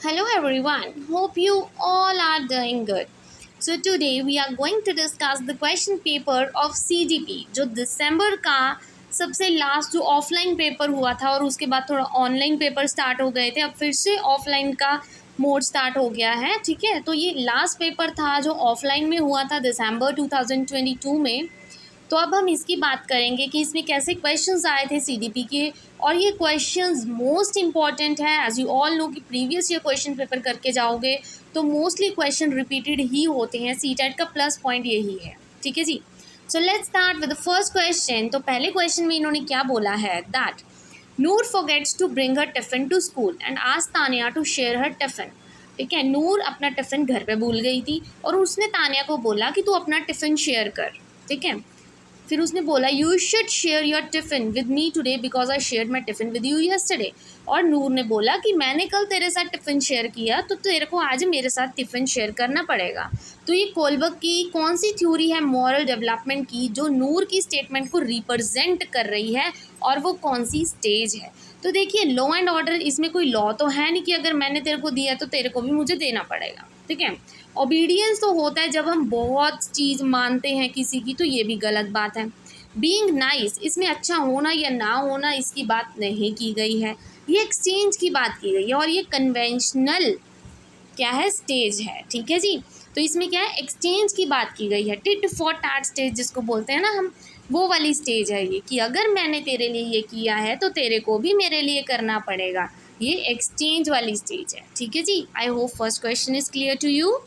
Hello everyone, hope you all are doing good. So today we are going to discuss the question paper of CGP जो दिसंबर का सबसे last जो offline paper हुआ था और उसके बाद थोड़ा ऑनलाइन पेपर स्टार्ट हो गए थे। अब फिर से ऑफलाइन का मोड स्टार्ट हो गया है। ठीक है, तो ये लास्ट पेपर था जो ऑफलाइन में हुआ था दिसंबर 2022 में। तो अब हम इसकी बात करेंगे कि इसमें कैसे क्वेश्चंस आए थे सीडीपी के, और ये क्वेश्चंस मोस्ट इंपॉर्टेंट है। एज यू ऑल नो कि प्रीवियस ईयर क्वेश्चन पेपर करके जाओगे तो मोस्टली क्वेश्चन रिपीटेड ही होते हैं। सीटेट का प्लस पॉइंट यही है। ठीक है जी, so let's start with the first question. तो पहले क्वेश्चन में इन्होंने क्या बोला है that Noor forgets to bring her tiffin to school and asked Tania to share her tiffin. ठीक है, नूर अपना टिफिन घर पे भूल गई थी और उसने तानिया को बोला कि तू अपना टिफिन शेयर कर। ठीक है, फिर उसने बोला you should share your tiffin with me today because I share my tiffin with you yesterday. और नूर ने बोला कि मैंने कल तेरे साथ टिफ़िन शेयर किया तो तेरे को आज मेरे साथ टिफ़िन शेयर करना पड़ेगा। तो ये कोलबर्ग की कौन सी थ्योरी है मॉरल डेवलपमेंट की जो नूर की स्टेटमेंट को रिप्रेजेंट कर रही है, और वो कौन सी स्टेज है? तो देखिए, लॉ एंड ऑर्डर, इसमें कोई लॉ तो है नहीं कि अगर मैंने तेरे को दिया तो तेरे को भी मुझे देना पड़ेगा। ठीक है, ओबीडियंस तो होता है जब हम बहुत चीज़ मानते हैं किसी की, तो ये भी गलत बात है। बीइंग नाइस, इसमें अच्छा होना या ना होना इसकी बात नहीं की गई है, ये एक्सचेंज की बात की गई है, और ये कन्वेंशनल क्या है स्टेज है। ठीक है जी, तो इसमें क्या है एक्सचेंज की बात की गई है। टिट फॉर टैट स्टेज जिसको बोलते हैं ना हम, वो वाली स्टेज है ये, कि अगर मैंने तेरे लिए ये किया है तो तेरे को भी मेरे लिए करना पड़ेगा। ये एक्सचेंज वाली स्टेज है। ठीक है जी, I hope first question is clear to you.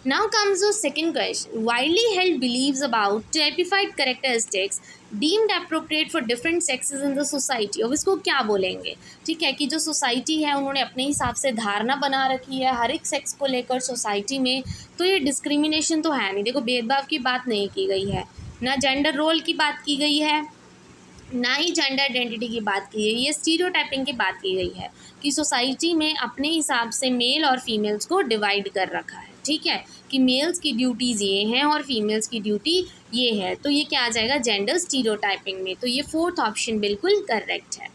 Now comes the second question. Widely held beliefs about typified characteristics deemed appropriate for different sexes in the society. अब इसको क्या बोलेंगे? ठीक है, कि जो सोसाइटी है उन्होंने अपने हिसाब से धारणा बना रखी है हर एक सेक्स को लेकर सोसाइटी में। तो ये डिस्क्रिमिनेशन तो है नहीं। देखो, भेदभाव की बात नहीं की गई है, ना जेंडर रोल की बात की गई है, ना ही जेंडर आइडेंटिटी की बात की गई है। ये स्टीरियोटाइपिंग की बात की गई है कि सोसाइटी में अपने हिसाब से मेल और फीमेल्स को डिवाइड कर रखा है। ठीक है, कि मेल्स की ड्यूटीज़ ये हैं और फीमेल्स की ड्यूटी ये है। तो ये क्या आ जाएगा जेंडर स्टीरियोटाइपिंग में। तो ये फोर्थ ऑप्शन बिल्कुल करेक्ट है।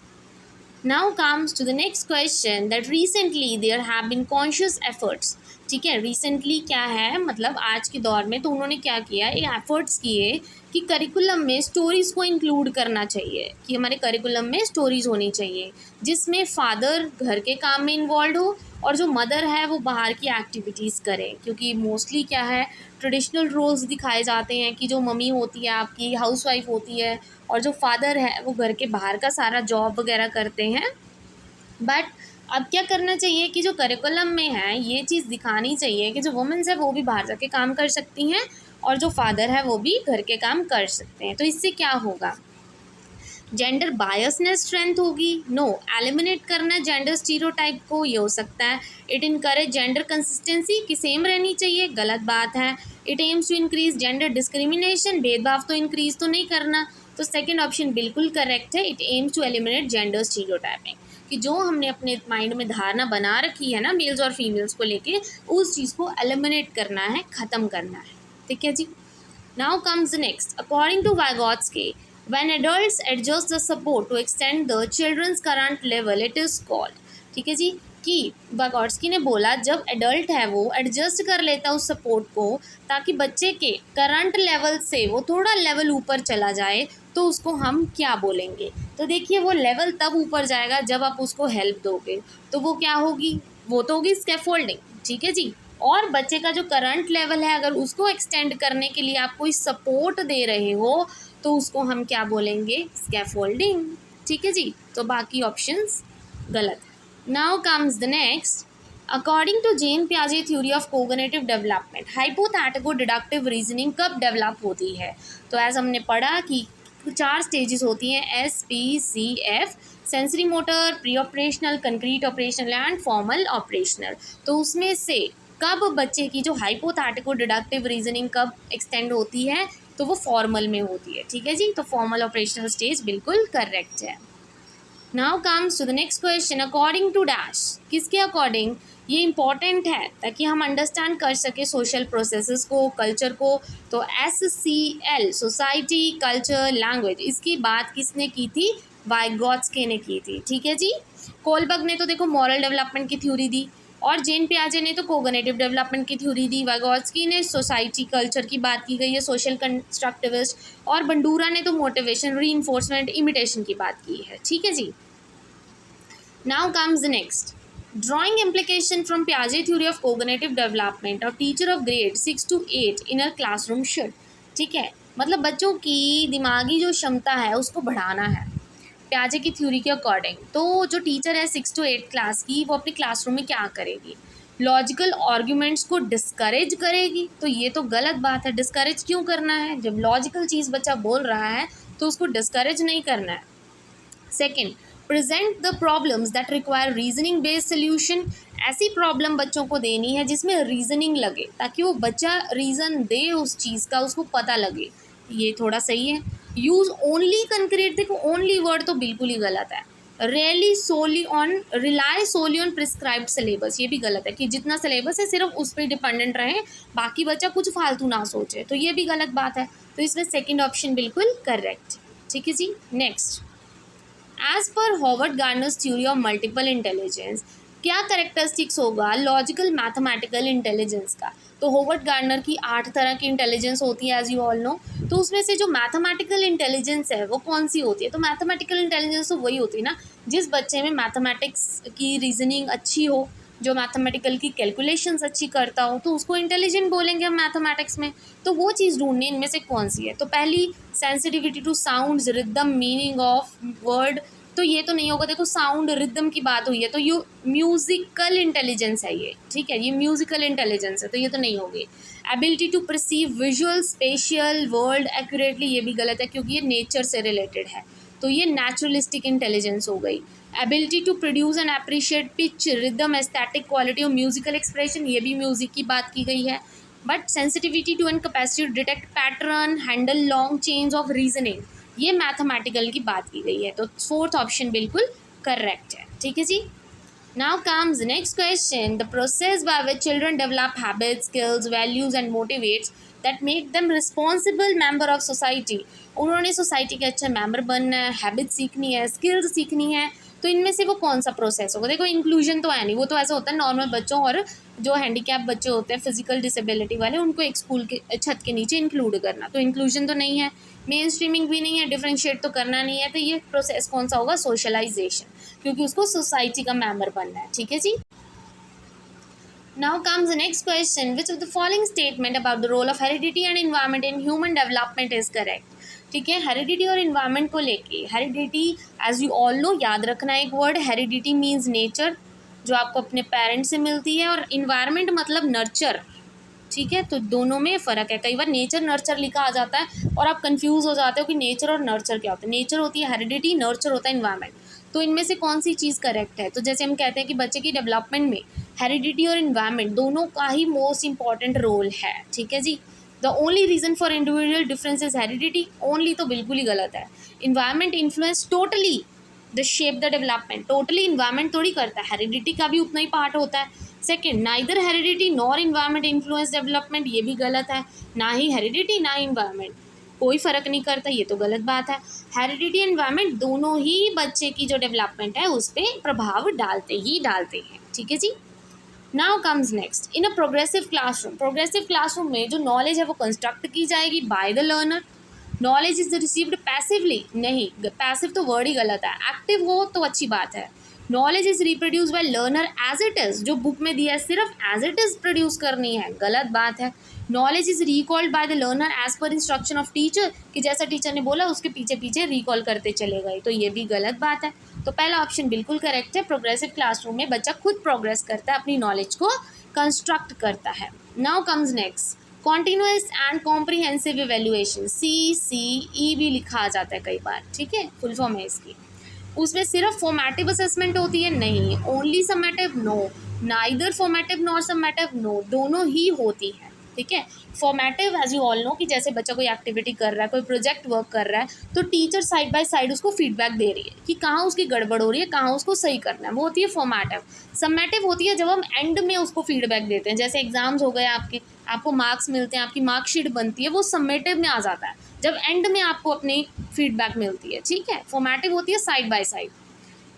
Now comes to the next question that recently there have been conscious efforts. ठीक है, रिसेंटली क्या है मतलब आज के दौर में, तो उन्होंने क्या किया, ये एफर्ट्स किए कि करिकुलम में स्टोरीज़ को इंक्लूड करना चाहिए, कि हमारे करिकुलम में स्टोरीज़ होनी चाहिए जिसमें फादर घर के काम में इन्वॉल्व हो और जो मदर है वो बाहर की एक्टिविटीज़ करें। क्योंकि मोस्टली क्या है ट्रेडिशनल रोल्स दिखाए जाते हैं कि जो मम्मी होती है आपकी हाउसवाइफ होती है और जो फादर है वो घर के बाहर का सारा जॉब वगैरह करते हैं। बट अब क्या करना चाहिए कि जो करिकुलम में है ये चीज़ दिखानी चाहिए कि जो वुमेन्स है वो भी बाहर जाके काम कर सकती हैं और जो फादर है वो भी घर के काम कर सकते हैं। तो इससे क्या होगा, जेंडर बायसनेस स्ट्रेंथ होगी। नो, एलिमिनेट करना है जेंडर स्टीरियोटाइप को, ये हो सकता है। इट इनकरेज जेंडर कंसिस्टेंसी कि सेम रहनी चाहिए, गलत बात है। It aims to increase gender discrimination, भेदभाव तो इंक्रीज तो नहीं करना। तो सेकंड ऑप्शन बिल्कुल करेक्ट है। It aims to eliminate gender stereotyping, कि जो हमने अपने माइंड में धारणा बना रखी है ना मेल्स और फीमेल्स को लेके, उस चीज़ को एलिमिनेट करना है, ख़त्म करना है। ठीक है जी, now comes the next. According to Vygotsky, when adults adjust the support to extend the children's current level it is called। ठीक है जी, कि वाइगॉट्स्की ने बोला जब एडल्ट है वो एडजस्ट कर लेता उस सपोर्ट को ताकि बच्चे के करंट लेवल से वो थोड़ा लेवल ऊपर चला जाए, तो उसको हम क्या बोलेंगे? तो देखिए, वो लेवल तब ऊपर जाएगा जब आप उसको हेल्प दोगे। तो वो क्या होगी, वो तो होगी स्कैफोल्डिंग। ठीक है जी, और बच्चे का जो करंट लेवल है अगर उसको एक्सटेंड करने के लिए आप कोई सपोर्ट दे रहे हो तो उसको हम क्या बोलेंगे, स्कैफोल्डिंग। ठीक है जी, तो बाकी ऑप्शंस गलत है। Now comes the next. According to Jean पियाजे theory of cognitive development, hypothetico deductive reasoning कब डेवलप होती है? तो एज हमने पढ़ा कि 4 स्टेजेस होती हैं, SPCF, sensory motor, pre operational, concrete operational and formal operational. तो उसमें से कब बच्चे की जो हाइपोथेटिको डिडक्टिव रीजनिंग कब एक्सटेंड होती है? तो वो फॉर्मल में होती है। ठीक है जी, तो फॉर्मल ऑपरेशनल स्टेज बिल्कुल करेक्ट है। Now comes to the next question. According to dash, किसके अकॉर्डिंग? ये इंपॉर्टेंट है ताकि हम अंडरस्टैंड कर सके सोशल प्रोसेसेस को, कल्चर को। तो SCL, सोसाइटी, कल्चर, लैंग्वेज, इसकी बात किसने की थी? वाइगॉट्स्की ने की थी। ठीक है जी, कोलबर्ग ने तो देखो मॉरल डेवलपमेंट की थ्योरी दी, और जेन पियाजे ने तो कोग्निटिव डेवलपमेंट की थ्योरी दी, वागोत्स्की ने सोसाइटी कल्चर की बात की गई है, सोशल कंस्ट्रक्टिविस्ट, और बंडूरा ने तो मोटिवेशन, रीइंफोर्समेंट, इमिटेशन की बात की है। ठीक है जी। Now comes the next, drawing implication from Piaget theory of cognitive development of teacher of grade 6 to 8 in a classroom should। ठीक है, मतलब बच्चों की दिमागी जो क्षमता है उसको बढ़ाना है प्याजे की थ्योरी के अकॉर्डिंग। तो जो टीचर है 6 to 8 क्लास की, वो अपने क्लासरूम में क्या करेगी, लॉजिकल आर्ग्यूमेंट्स को डिस्करेज करेगी। तो ये तो गलत बात है, डिस्करेज क्यों करना है, जब लॉजिकल चीज़ बच्चा बोल रहा है तो उसको डिस्करेज नहीं करना है। Second, present the problems that require reasoning based solution. ऐसी प्रॉब्लम बच्चों को देनी है जिसमें रीजनिंग लगे, ताकि वो बच्चा रीज़न दे उस चीज़ का, उसको पता लगे। ये थोड़ा सही है। यूज़ ओनली कंक्रीट, देखो ओनली वर्ड तो बिल्कुल ही गलत है। Rely solely on prescribed syllabus, ये भी गलत है कि जितना सिलेबस है सिर्फ उस पर डिपेंडेंट रहे, बाकी बच्चा कुछ फालतू ना सोचे, तो ये भी गलत बात है। तो इसमें सेकेंड ऑप्शन बिल्कुल करेक्ट। ठीक है जी। Next, as per Howard Gardner's theory of multiple intelligence, क्या करेक्टरिस्टिक्स होगा लॉजिकल मैथमेटिकल इंटेलिजेंस का। तो हॉवर्ड गार्नर की 8 तरह की इंटेलिजेंस होती है एज यू ऑल नो। तो उसमें से जो मैथमेटिकल इंटेलिजेंस है वो कौन सी होती है, तो मैथमेटिकल इंटेलिजेंस तो वही होती है ना जिस बच्चे में मैथमेटिक्स की रीजनिंग अच्छी हो, जो मैथमेटिकल की कैलकुलेशंस अच्छी करता हो, तो उसको इंटेलिजेंट बोलेंगे हम मैथमेटिक्स में। तो वो चीज़ ढूंढनी इनमें से कौन सी है। तो पहली, sensitivity to sounds, rhythm, meaning of word, तो ये तो नहीं होगा। देखो साउंड रिदम की बात हुई है, तो ये म्यूजिकल इंटेलिजेंस है ये। ठीक है, ये म्यूजिकल इंटेलिजेंस है, तो ये तो नहीं होगी। Ability to perceive visual spatial world accurately, ये भी गलत है क्योंकि ये नेचर से रिलेटेड है, तो ये नेचुरलिस्टिक इंटेलिजेंस हो गई। Ability to produce and appreciate pitch, rhythm, aesthetic quality और म्यूजिकल एक्सप्रेशन, ये भी म्यूजिक की बात की गई है। But sensitivity to and capacity to detect pattern, handle long chains of reasoning, ये मैथमेटिकल की बात की गई है। तो फोर्थ ऑप्शन बिल्कुल करेक्ट है। ठीक है जी। Now comes next question, the process by which children develop habits, skills, values and motivates that make them responsible member of society. उन्होंने सोसाइटी के अच्छे मेंबर बनना है, हैबिट सीखनी है, स्किल्स सीखनी है, तो इनमें से वो कौन सा प्रोसेस होगा। देखो इंक्लूजन तो है नहीं, वो तो ऐसा होता है नॉर्मल बच्चों और जो हैंडीकैप बच्चे होते हैं, फिजिकल डिसेबिलिटी वाले, उनको एक स्कूल के छत के नीचे इंक्लूड करना, तो इंक्लूजन तो नहीं है, मेन स्ट्रीमिंग भी नहीं है, डिफ्रेंशिएट तो करना नहीं है। तो ये प्रोसेस कौन सा होगा, सोशलाइजेशन, क्योंकि उसको सोसाइटी का मेंबर बनना है। ठीक है जी। Now comes the next question, which of the following statement about the role of heredity and environment in human development is correct। ठीक है, हेरिडिटी और इन्वायरमेंट को लेके, heredity as you all know, याद रखना एक वर्ड, हेरिडिटी मीन्स नेचर जो आपको अपने पेरेंट्स से मिलती है, और इन्वायरमेंट मतलब नर्चर। ठीक है, तो दोनों में फ़र्क है। कई बार नेचर नर्चर लिखा आ जाता है और आप कंफ्यूज हो जाते हो कि नेचर और नर्चर क्या होता है। नेचर होती है हेरिडिटी, नर्चर होता है इन्वायरमेंट। तो इनमें से कौन सी चीज़ करेक्ट है। तो जैसे हम कहते हैं कि बच्चे की डेवलपमेंट में हेरिडिटी और इन्वायरमेंट दोनों का ही मोस्ट इंपॉर्टेंट रोल है। ठीक है जी। The only reason for individual difference is heredity, only तो बिल्कुल ही गलत है। Environment influence totally the shape the development, totally environment थोड़ी करता है, हेरिडिटी का भी उतना ही पार्ट होता है। Second, neither heredity nor environment influence development, ये भी गलत है, ना ही हेरिडिटी ना इन्वायरमेंट, कोई फ़र्क नहीं करता, ये तो गलत बात है। हेरिडिटी एनवायरनमेंट दोनों ही बच्चे की जो डेवलपमेंट है उस पर प्रभाव डालते ही डालते हैं। ठीक है जी। Now comes next, in a progressive classroom, progressive classroom में जो नॉलेज है वो कंस्ट्रक्ट की जाएगी by the learner. Knowledge is received passively, नहीं, पैसिव तो वर्ड ही गलत है, एक्टिव हो तो अच्छी बात है। Knowledge is reproduce by learner as it is, जो बुक में दिया है सिर्फ एज इट इज़ प्रोड्यूस करनी है, गलत बात है। Knowledge is recalled by the learner as per instruction of teacher, कि जैसा टीचर ने बोला उसके पीछे पीछे रिकॉल करते चले गए, तो ये भी गलत बात है। तो पहला ऑप्शन बिल्कुल करेक्ट है, प्रोग्रेसिव क्लासरूम में बच्चा खुद प्रोग्रेस करता है, अपनी नॉलेज को कंस्ट्रक्ट करता है। Now comes next, continuous and comprehensive evaluation, CCE भी लिखा आ जाता है कई बार, ठीक है, फुल फॉर्म है इसकी। उसमें सिर्फ फॉर्मेटिव असेसमेंट होती है, नहीं, only summative, no, neither formative nor summative, no, दोनों ही होती है। ठीक है, formative as you all know कि जैसे बच्चा कोई एक्टिविटी कर रहा है, कोई प्रोजेक्ट वर्क कर रहा है, तो टीचर साइड बाय साइड उसको फीडबैक दे रही है कि कहाँ उसकी गड़बड़ हो रही है, कहाँ उसको सही करना है, वो होती है फॉर्मेटिव। समेटिव होती है जब हम एंड में उसको फीडबैक देते हैं, जैसे एग्जाम्स हो गए आपके, आपको मार्क्स मिलते हैं, आपकी मार्कशीट बनती है, वो समेटिव में आ जाता है जब एंड में आपको अपनी फीडबैक मिलती है। ठीक है, फॉर्मेटिव होती है side by side.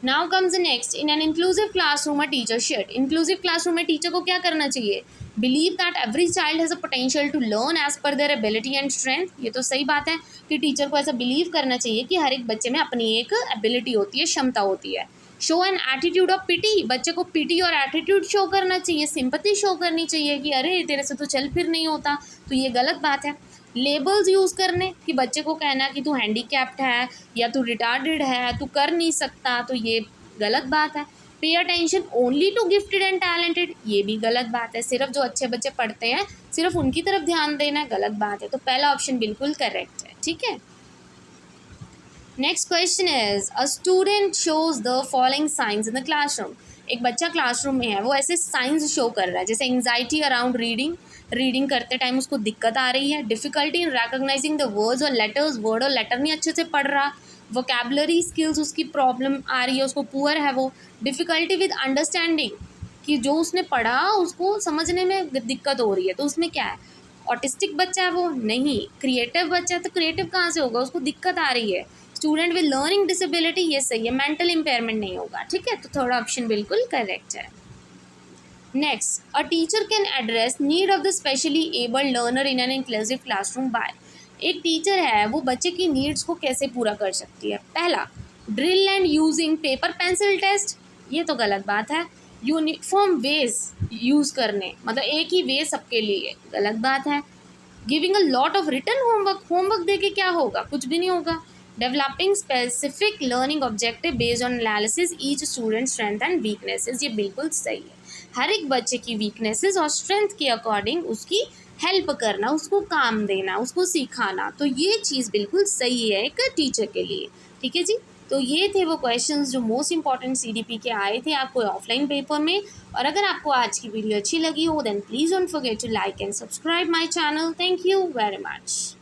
Now comes the next, in an inclusive classroom a teacher should. Inclusive classroom में टीचर को क्या करना चाहिए? Believe that every child has a potential to learn as per their ability and strength. ये तो सही बात है कि टीचर को ऐसा बिलीव करना चाहिए कि हर एक बच्चे में अपनी एक एबिलिटी होती है, क्षमता होती है। Show an attitude of pity, बच्चे को पिटी और एटीट्यूड शो करना चाहिए, सिंपैथी शो करनी चाहिए कि अरे तेरे से तो चल फिर नहीं होता, तो ये गलत बात है। लेबल्स यूज़ करने कि बच्चे को कहना कि तू हैंडीकैप्ड है या तू रिटार्डेड है, तू कर नहीं सकता, तो ये गलत बात है। Pay attention only to gifted and talented, ये भी गलत बात है। सिर्फ जो अच्छे बच्चे पढ़ते हैं सिर्फ उनकी तरफ ध्यान देना गलत बात है। तो पहला ऑप्शन बिल्कुल करेक्ट है, ठीक है। Next question is, a student shows the following science in the classroom. एक बच्चा क्लासरूम में है, वो ऐसे साइंस शो कर रहा है, जैसे एंग्जाइटी अराउंड रीडिंग, रीडिंग करते टाइम उसको दिक्कत आ रही है। Difficulty in recognising the words और लेटर्स, वर्ड और लेटर नहीं अच्छे से पढ़ रहा। वोकैबुलरी स्किल्स उसकी प्रॉब्लम आ रही है, उसको पुअर है वो। डिफ़िकल्टी विद अंडरस्टैंडिंग, कि जो उसने पढ़ा उसको समझने में दिक्कत हो रही है, तो उसमें क्या है? ऑटिस्टिक बच्चा है वो? नहीं। क्रिएटिव बच्चा है, तो क्रिएटिव कहाँ से होगा? उसको दिक्कत आ रही है। स्टूडेंट विद लर्निंग डिसेबिलिटी, ये सही है। मेंटल इम्पेयरमेंट नहीं होगा, ठीक है। तो थर्ड ऑप्शन बिल्कुल करेक्ट है। Next, a teacher can address need of the specially abled learner in an inclusive classroom by. एक टीचर है, वो बच्चे की नीड्स को कैसे पूरा कर सकती है? पहला, drill and using paper pencil test, ये तो गलत बात है। यूनिफॉर्म वेज यूज़ करने, मतलब एक ही वे सबके लिए, गलत बात है। Giving a lot of return homework, homework दे के क्या होगा? कुछ भी नहीं होगा। Developing specific learning objective based on analysis each student strength and weaknesses, ये बिल्कुल सही है। हर एक बच्चे की वीकनेसेस और स्ट्रेंथ के अकॉर्डिंग उसकी हेल्प करना, उसको काम देना, उसको सिखाना, तो ये चीज़ बिल्कुल सही है एक टीचर के लिए, ठीक है जी। तो ये थे वो क्वेश्चंस जो मोस्ट इंपॉर्टेंट सीडीपी के आए थे आपको ऑफलाइन पेपर में। और अगर आपको आज की वीडियो अच्छी लगी हो then please don't forget to like and subscribe my channel. Thank you very much.